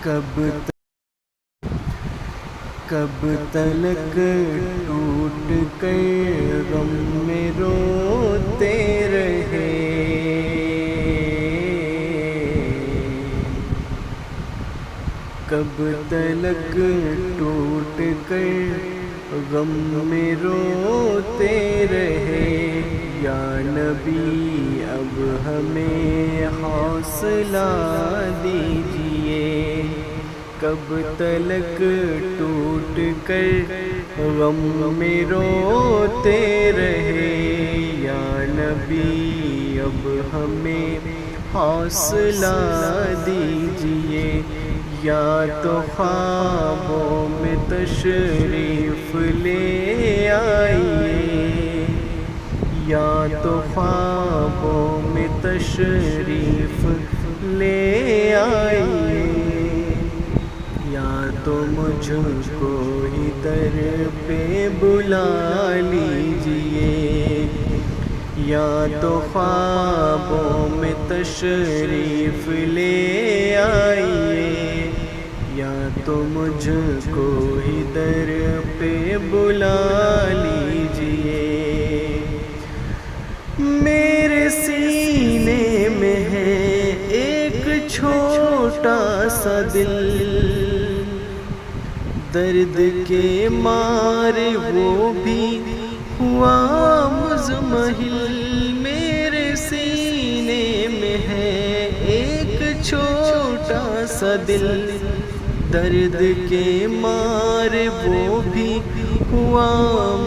کب تلک ٹوٹ کر غم میں روتے رہے، کب تلک ٹوٹ کر غم میں روتے رہے، یا نبی اب ہمیں حوصلہ دیجئے، کب تلک ٹوٹ کر غم میں روتے رہے، یا نبی اب ہمیں حوصلہ دیجئے، یا تو خوابوں میں تشریف لے آئیے، یا تو خوابوں میں تشریف لے آئیے، یا تو مجھ کو ہی در پہ بلا لیجئے، یا تو خوابوں میں تشریف لے آئیے، یا تو مجھ کو ہی در پہ بلا لیجئے۔ میرے سینے میں ہے ایک چھوٹا سا دل، درد کے مارے وہ بھی ہوا مزمحل، میرے سینے میں ہے ایک چھوٹا سا دل، درد کے مارے وہ بھی ہوا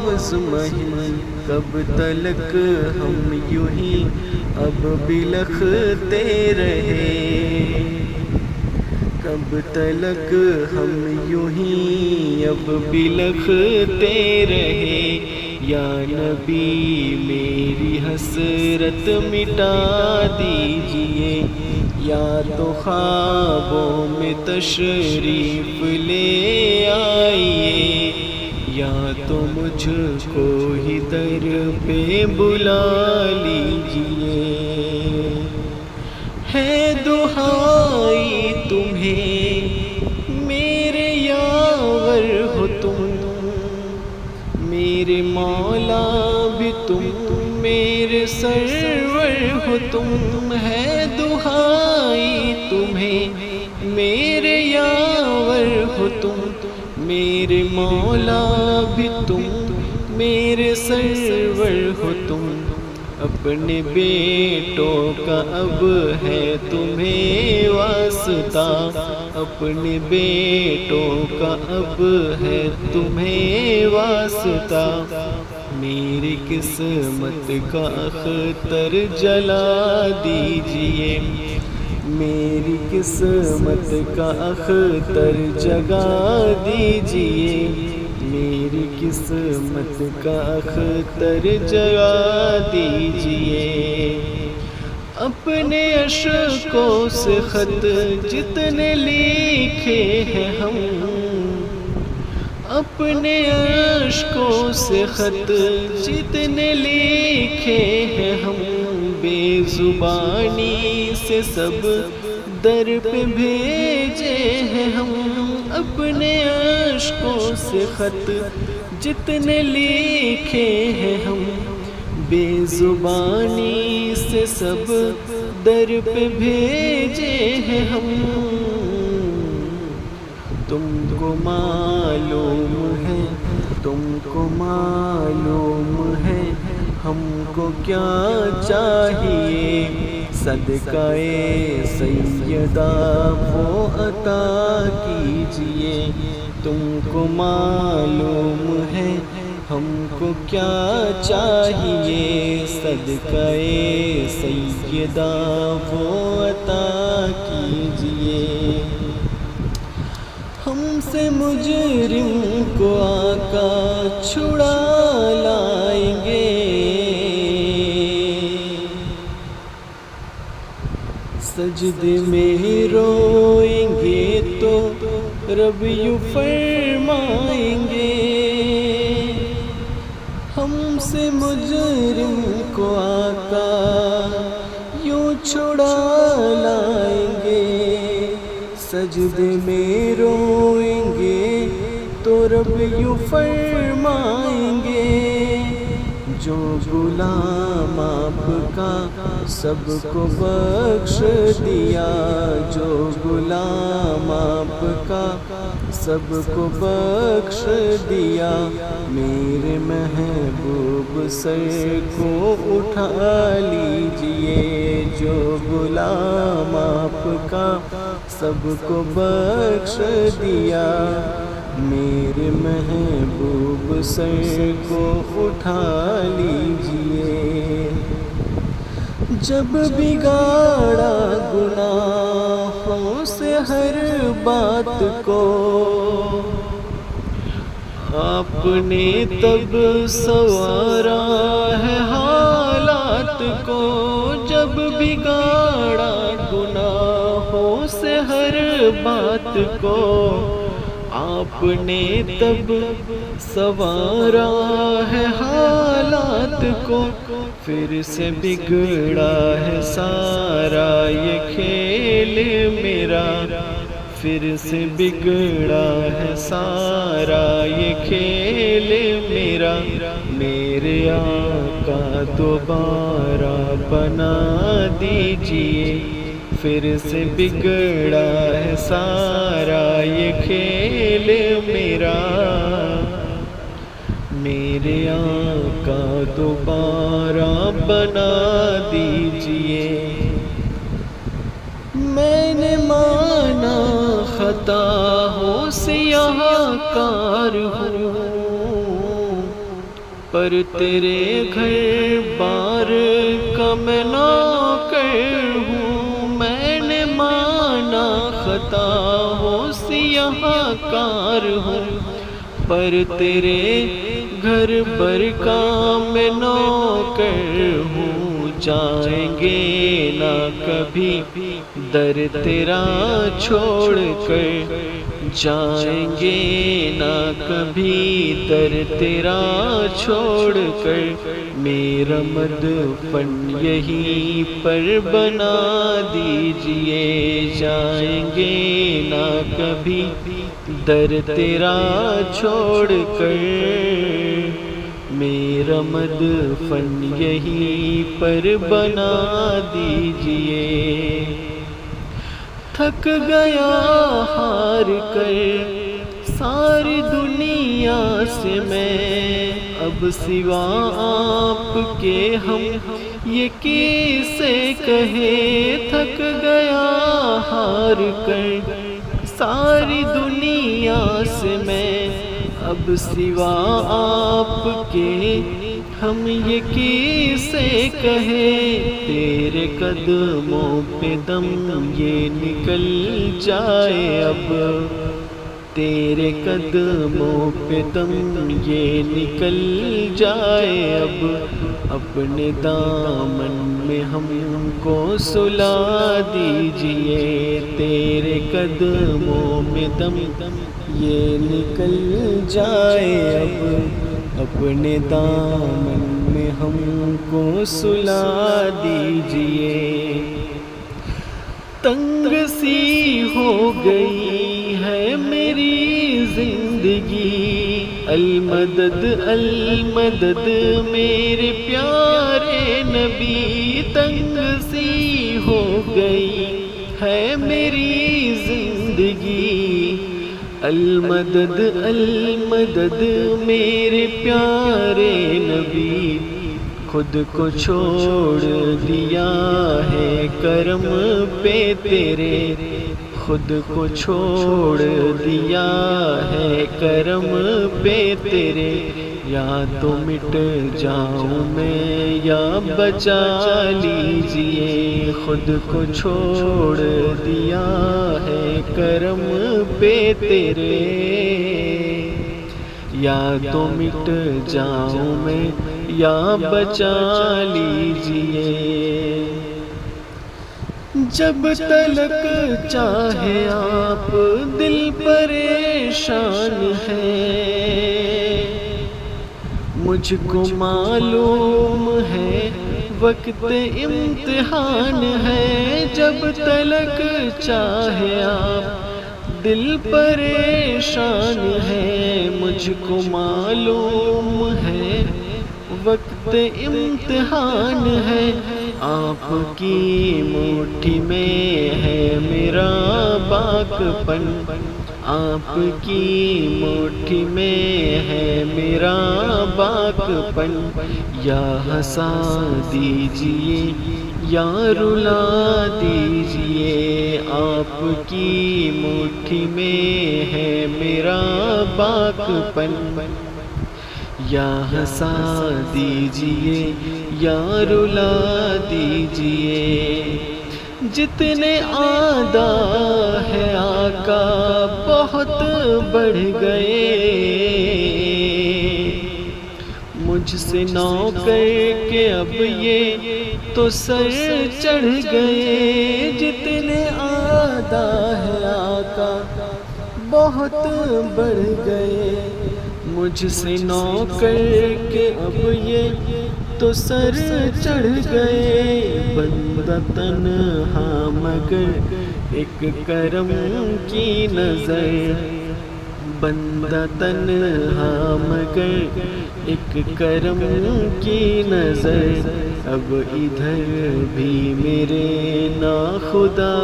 مزمحل، کب تلک ہم یوں ہی اب بلختے رہے، کب تلک ہم یوں ہی اب بلختے رہے، یا نبی میری حسرت مٹا دیجئے، یا تو خوابوں میں تشریف لے آئیے، یا تو مجھ کو ہی در پہ بلا لیجئے۔ ہے دہائی تمہیں میرے یاور ہو تم، میرے مولا بھی تم، میرے سرور ہو تم، ہے دہائی تمہیں میرے یاور ہو تم، میرے مولا بھی تم، میرے سرور ہو تم، اپنے بیٹوں کا اب ہے تمہیں واسطہ، اپنے بیٹوں کا اب ہے تمہیں واسطہ، میری قسمت کا اختر جلا دیجئے، میری قسمت کا اختر جگا دیجئے، میری قسمت کا اختر جگا دیجئے، اپنے اشکوں سے خط جتنے لکھے ہیں ہم، اپنے اشکوں سے خط جتنے لکھے ہیں ہم، بے زبانی سے سب در پہ بھیجے ہیں ہم، اپنے اشکوں سے خط جتنے لکھے ہیں ہم، بے زبانی سے سب در پہ بھیجے ہیں ہم، تم کو معلوم ہے، تم کو معلوم ہے ہم کو کیا چاہیے، صدقہ سیدہ وہ عطا کیجئے، تم کو معلوم ہے ہم کو کیا چاہیے، صدقہ سیدہ وہ عطا کیجئے، ہم سے مجرم کو آقا چھڑا لائیں گے، سجدے میں روئیں گے تو رب یوں فرمائیں گے، ہم سے مجرم کو آقا یوں چھڑا لائیں گے، سجدے میں روئیں گے تو رب یوں فرمائیں گے، جو غلام آپ کا سب کو بخش دیا، جو غلام آپ کا سب کو بخش دیا، میرے محبوب سر کو اٹھا لیجئے، جو غلام آپ کا سب کو بخش دیا، میرے محبوب سر کو اٹھا لیجئے۔ جب بگاڑا گناہوں سے ہر بات کو، آپ نے تب سنوارا ہے حالات کو، جب بگاڑا گناہوں سے ہر بات کو، آپ نے تب سنوارا ہے حالات کو، پھر سے بگڑا ہے سارا یہ کھیل میرا، پھر سے بگڑا ہے سارا یہ کھیل میرا، میرے آقا دوبارہ بنا دیجئے، پھر سے بگڑا ہے سارا یہ کھیل میرا، میرے آقا دوبارہ بنا دیجئے۔ میں نے مانا خطا ہوں سیاہ کار ہوں، پر تیرے گھر بار کا میں نوکر ہوں، میں نے مانا خطا ہوں سیاہ کار ہوں، پر تیرے گھر بر کا میں نوکر ہوں، جائیں گے نہ کبھی در تیرا چھوڑ کر، جائیں گے نہ کبھی در تیرا چھوڑ کر، میرا مدفن یہیں پر بنا دیجئے، جائیں گے نہ کبھی در تیرا چھوڑ کر، میرا مدفن یہیں پر بنا دیجئے۔ تھک گیا ہار کر ساری دنیا سے میں، اب سوا آپ کے ہم یہ کیسے کہے، تھک گیا ہار کر ساری دنیا سے میں، اب سوا آپ کے ہم یہ کیسے کہیں، تیرے قدموں پہ دم یہ نکل جائے اب، تیرے قدموں پہ دم یہ نکل جائے اب، اپنے دامن میں ہم کو سلا دیجئے، تیرے قدموں میں دم یہ نکل جائے اب، اپنے دامن میں ہم کو سلا دیجئے۔ تنگ سی ہو گئی ہے میری زندگی، المدد المدد میرے پیارے نبی، تنگ سی ہو گئی ہے میری زندگی، المدد المدد میرے پیارے نبی، خود کو چھوڑ دیا ہے کرم پہ تیرے، خود کو چھوڑ دیا ہے کرم پہ تیرے، یا تو مٹ جاؤں میں یا بچا لیجئے، خود کو چھوڑ دیا ہے کرم پہ تیرے، یا تو مٹ جاؤں میں یا بچا لیجئے۔ جب تلک چاہے آپ دل پریشان ہے، مجھ کو معلوم ہے وقت امتحان ہے، جب تلک چاہے آپ دل پریشان ہے، مجھ کو معلوم ہے وقت امتحان ہے، آپ کی مٹھی میں ہے میرا باک پن، آپ کی مٹھی میں ہے میرا باک پن، یا ہنسا دیجئے یا رلا دیجئے، آپ کی مٹھی میں ہے میرا باک پن، یا ہنسا دیجئے یا رلا دیجئے، جتنے آدھا ہے آقا بہت بڑھ گئے، مجھ سے نوکر کے اب یہ تو سر چڑھ گئے، جتنے آدھا ہے آقا بہت بڑھ گئے، مجھ سے نوکر کے اب یہ تو سر چڑھ گئے، بندہ تنہا مگر ایک کرم کی نظر، بندہ تنہا مگر ایک کرم کی نظر، اب ادھر بھی میرے ناخدا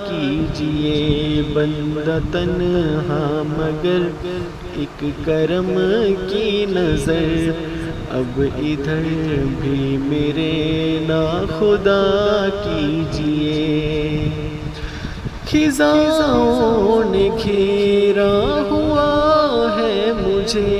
کیجئے، بندہ تنہا مگر ایک کرم کی نظر، اب ادھر بھی میرے ناخدا کیجئے، خزاں نے گھیرا ہوا ہے مجھے،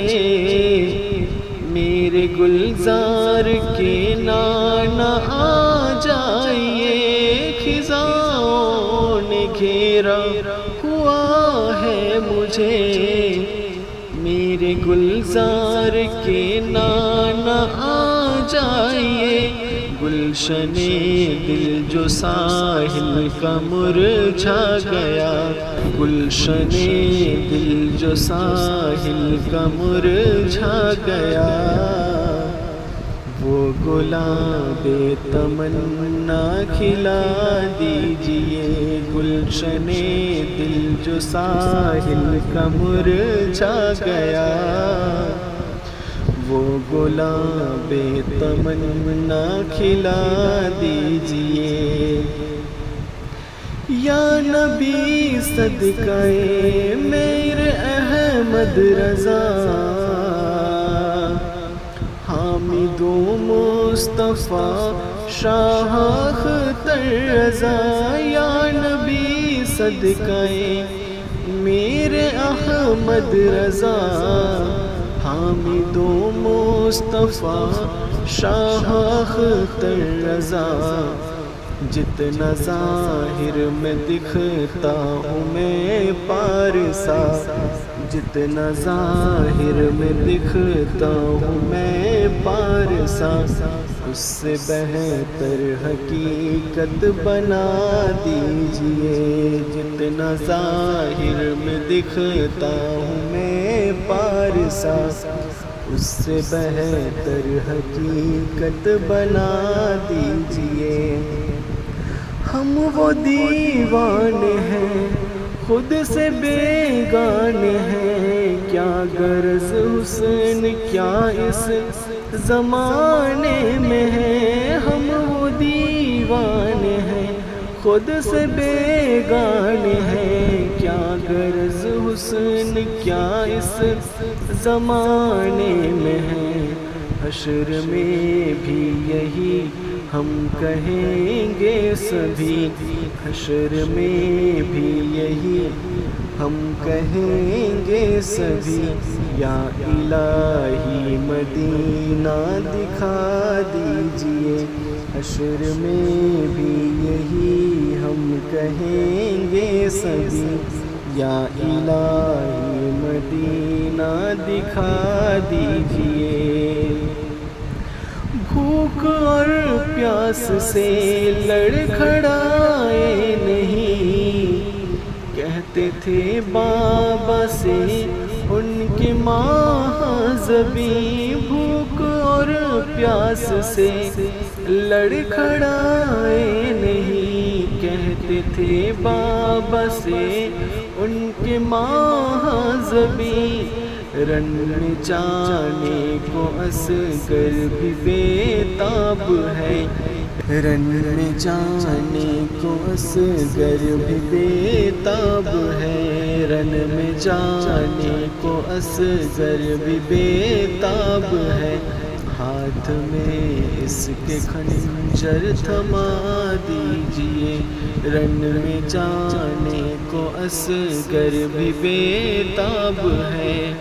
میرے گلزار کے نانا آ جائیے، خزاں نے گھیرا ہوا ہے مجھے، میرے گلزار کے نانا آ جائیے، گلشن دل جو ساحل کا مرجھا گیا، گلشن دل جو ساحل کا مرجھا گیا، وہ گلاب تمنا کھلا دیجئے، گلشن دل جو ساحل کا مرجھا گیا، وہ گلاب تمنا کھلا دیجئے، یا نبی صدقہ میرے احمد رضا، حامد و مصطفیٰ شاہ اختر رضا، یا نبی صدقہ میرے احمد رضا، حامد و مصطفیٰ شاہ اختر رضا، جتنا ظاہر میں دکھتا ہوں میں پارسا، جتنا ظاہر میں دکھتا ہوں میں پارسا، اس سے بہتر حقیقت بنا دیجئے، جتنا ظاہر میں دکھتا ہوں میں پارسا، اس سے بہتر حقیقت بنا دیجئے، ہم وہ دیوان ہیں خود سے بیگان ہیں، کیا غرض حسن کیا اس زمانے میں ہے، ہم وہ دیوان ہیں خود سے بیگان ہیں، کیا غرض حسن کیا اس زمانے میں ہے، حشر میں بھی یہی ہم کہیں گے سبھی، حشر میں بھی یہی ہم کہیں گے سبھی، یا الہی مدینہ دکھا دیجئے، حشر میں بھی یہی ہم کہیں گے سبھی، یا الہی مدینہ دکھا دیجئے، بھوک اور پیاس سے لڑکھڑائے نہیں، کہتے تھے بابا سے ان کے ماذبی، بھوک اور پیاس سے لڑکھڑائے نہیں، کہتے تھے بابا سے ان کے ماہزبی، رن میں جانے کو اصغر بھی بےتاب ہے، رن میں جانے کو اصغر بھی بےتاب ہے، رن میں جانے کو اصغر بھی بےتاب ہے، ہاتھ میں اس کے خنجر تھما دیجئے، رن میں جانے کو اصغر بھی بےتاب ہے،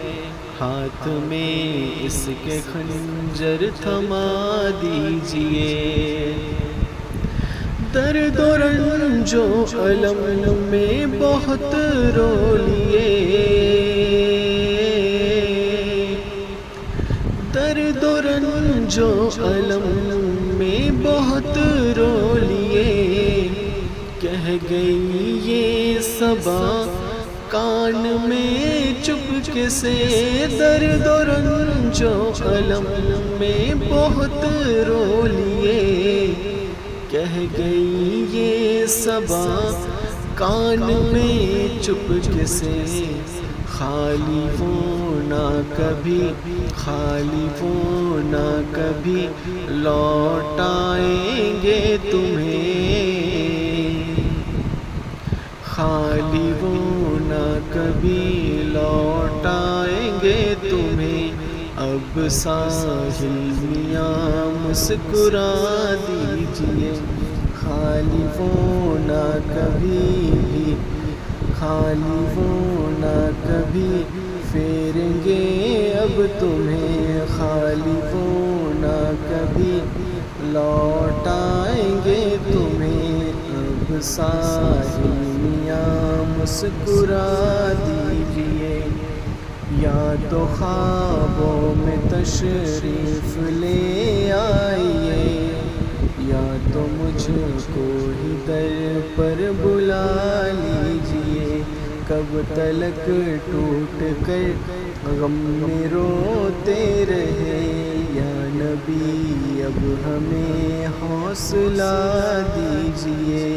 ہاتھ میں اس کے خنجر تھما دیجئے، درد و رنج و الم میں بہت رو لیے، درد و رنج و الم میں بہت رو لیے، کہہ گئی یہ صبا کان میں چپکے سے، درد و رنج و الم میں بہت رو لیے، کہہ گئی یہ صبا کان میں چپکے سے، خالی ہونا کبھی، خالی ہونا کبھی لوٹائیں گے تمہیں، خالی ہونا کبھی لوٹائیں گے تمہیں، اب ساحل میاں مسکرا دیجئے، خالی ہونا کبھی بھی، خالی ہونا کبھی پھیریں گے اب تمہیں، خالی ہونا کبھی لوٹائیں گے تمہیں، اب ساحل میاں مسکرا دیجئے، یا تو خوابوں میں تشریف لے آئیے، یا تو مجھ کو ہی در پر بلا لیجئے، کب تلک ٹوٹ کر غم میں روتے رہے، یا نبی اب ہمیں حوصلہ دیجئے۔